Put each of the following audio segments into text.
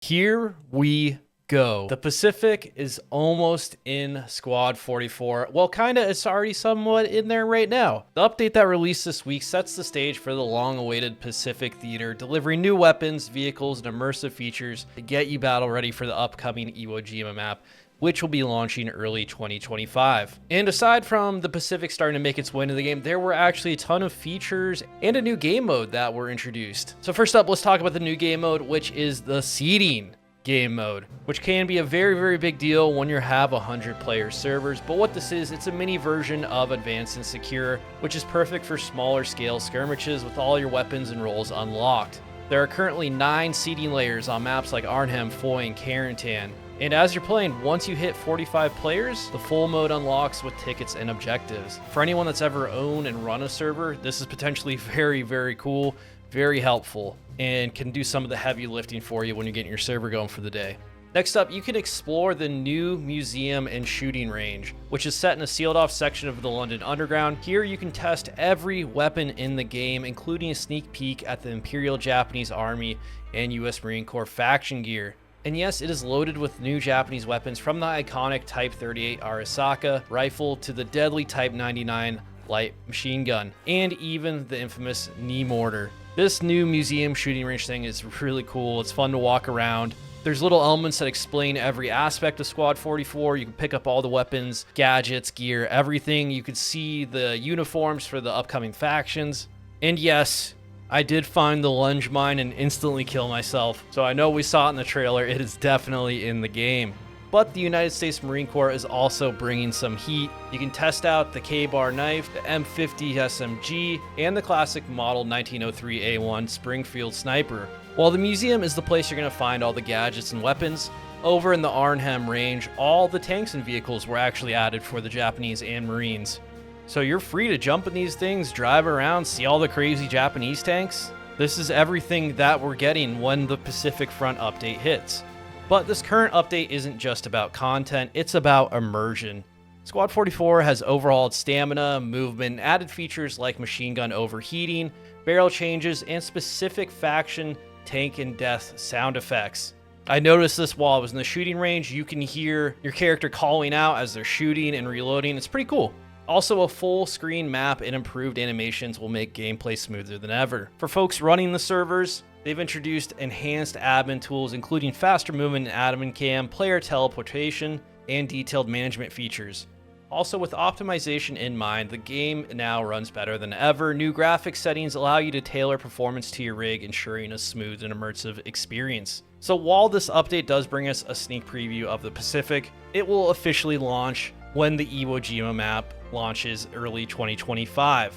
Here we go. The Pacific is almost in Squad 44. Well, kinda, it's already somewhat in there right now. The update that released this week sets the stage for the long-awaited Pacific Theater, delivering new weapons, vehicles, and immersive features to get you battle ready for the upcoming Iwo Jima map, which will be launching early 2025. And aside from the Pacific starting to make its way into the game, there were actually a ton of features and a new game mode that were introduced. So first up, let's talk about the new game mode, which is the seeding game mode, which can be a very big deal when you have 100 player servers. But what this is, it's a mini version of Advanced and Secure, which is perfect for smaller scale skirmishes with all your weapons and roles unlocked. There are currently 9 seeding layers on maps like Arnhem, Foy, and Carentan. And as you're playing, once you hit 45 players, the full mode unlocks with tickets and objectives. For anyone that's ever owned and run a server, this is potentially very cool, very helpful, and can do some of the heavy lifting for you when you're getting your server going for the day. Next up, you can explore the new museum and shooting range, which is set in a sealed off section of the London Underground. Here you can test every weapon in the game, including a sneak peek at the Imperial Japanese Army and US Marine Corps faction gear. And yes, it is loaded with new Japanese weapons, from the iconic Type 38 Arisaka rifle to the deadly Type 99 light machine gun, and even the infamous knee mortar. This new museum shooting range thing is really cool. It's fun to walk around. There's little elements that explain every aspect of Squad 44. You can pick up all the weapons, gadgets, gear, everything. You can see the uniforms for the upcoming factions. And yes, I did find the lunge mine and instantly kill myself. So I know we saw it in the trailer. It is definitely in the game. But the United States Marine Corps is also bringing some heat. You can test out the K-Bar knife, the M50 SMG, and the classic model 1903 A1 Springfield sniper. While the museum is the place you're going to find all the gadgets and weapons, over in the Arnhem range, all the tanks and vehicles were actually added for the Japanese and Marines. So you're free to jump in these things, drive around, see all the crazy Japanese tanks. This is everything that we're getting when the Pacific Front update hits. But this current update isn't just about content, it's about immersion. Squad 44 has overhauled stamina, movement, and added features like machine gun overheating, barrel changes, and specific faction, tank, and death sound effects. I noticed this while I was in the shooting range. You can hear your character calling out as they're shooting and reloading. It's pretty cool. Also, a full screen map and improved animations will make gameplay smoother than ever. For folks running the servers, they've introduced enhanced admin tools, including faster movement in admin cam, player teleportation, and detailed management features. Also, with optimization in mind, the game now runs better than ever. New graphics settings allow you to tailor performance to your rig, ensuring a smooth and immersive experience. So while this update does bring us a sneak preview of the Pacific, it will officially launch when the Iwo Jima map launches early 2025.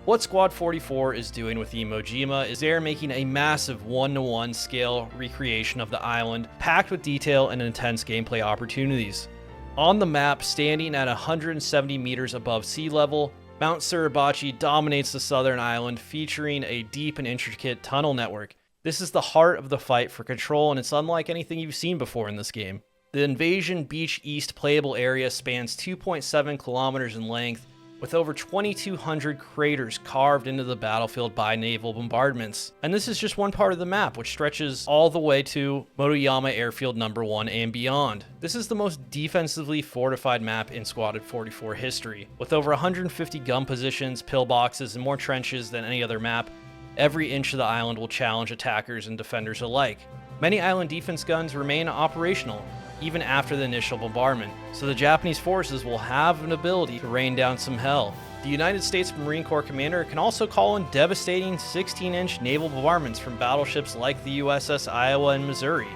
What Squad 44 is doing with Iwo Jima is they're making a massive 1-to-1 scale recreation of the island, packed with detail and intense gameplay opportunities. On the map, standing at 170 meters above sea level, Mount Suribachi dominates the southern island, featuring a deep and intricate tunnel network. This is the heart of the fight for control, and it's unlike anything you've seen before in this game. The Invasion Beach East playable area spans 2.7 kilometers in length, with over 2,200 craters carved into the battlefield by naval bombardments. And this is just one part of the map, which stretches all the way to Motoyama Airfield No. 1 and beyond. This is the most defensively fortified map in Squad 44 history. With over 150 gun positions, pillboxes, and more trenches than any other map, every inch of the island will challenge attackers and defenders alike. Many island defense guns remain operational, even after the initial bombardment, so the Japanese forces will have an ability to rain down some hell. The United States Marine Corps commander can also call in devastating 16-inch naval bombardments from battleships like the USS Iowa and Missouri.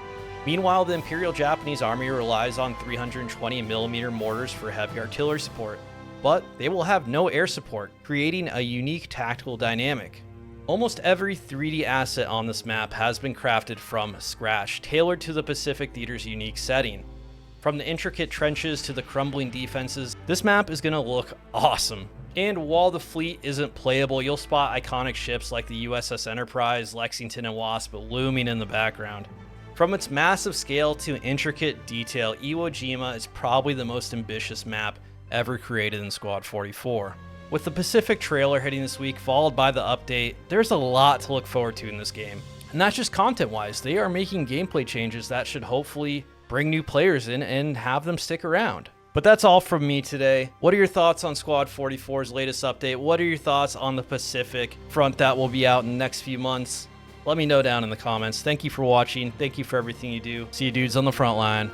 Meanwhile, the Imperial Japanese Army relies on 320mm mortars for heavy artillery support, but they will have no air support, creating a unique tactical dynamic. Almost every 3D asset on this map has been crafted from scratch, tailored to the Pacific Theater's unique setting. From the intricate trenches to the crumbling defenses, this map is going to look awesome. And while the fleet isn't playable, you'll spot iconic ships like the USS Enterprise, Lexington, and Wasp looming in the background. From its massive scale to intricate detail, Iwo Jima is probably the most ambitious map ever created in Squad 44. With the Pacific trailer hitting this week, followed by the update, there's a lot to look forward to in this game. And that's just content-wise. They are making gameplay changes that should hopefully bring new players in and have them stick around. But that's all from me today. What are your thoughts on Squad 44's latest update? What are your thoughts on the Pacific Front that will be out in the next few months? Let me know down in the comments. Thank you for watching. Thank you for everything you do. See you dudes on the front line.